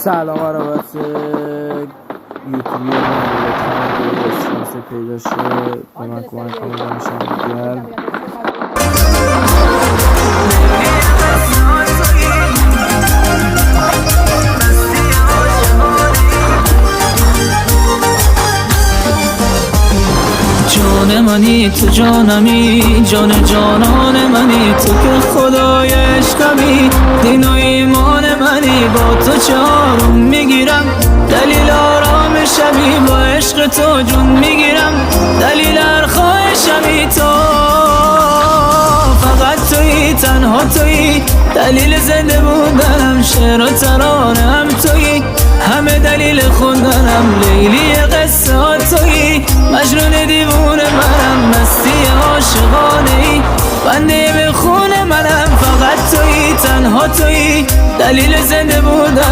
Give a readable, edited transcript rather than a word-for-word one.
سلام عربت یوتیوبی من لطفا اسپانسر پیدا شه به من کمک کنید دانشم گرم. جان منی تو جانمی، جان جانان منی تو که خدای عشقمی، دین و ایمان منی با تو چه آروم میگیرم، دلیل آرام شبی با عشق تو جون میگیرم، دلیل هر خواهشمی تو، فقط تویی تنها تویی، دلیل زنده بودنم شعر و ترانه هم تویی، همه دلیل خوندنم لیلی قصه ها تویی، مجنون دیوونه منم مستی عاشقانه ای، بنده به خون منم فقط تویی تنها تویی، دلیل زنده بودنم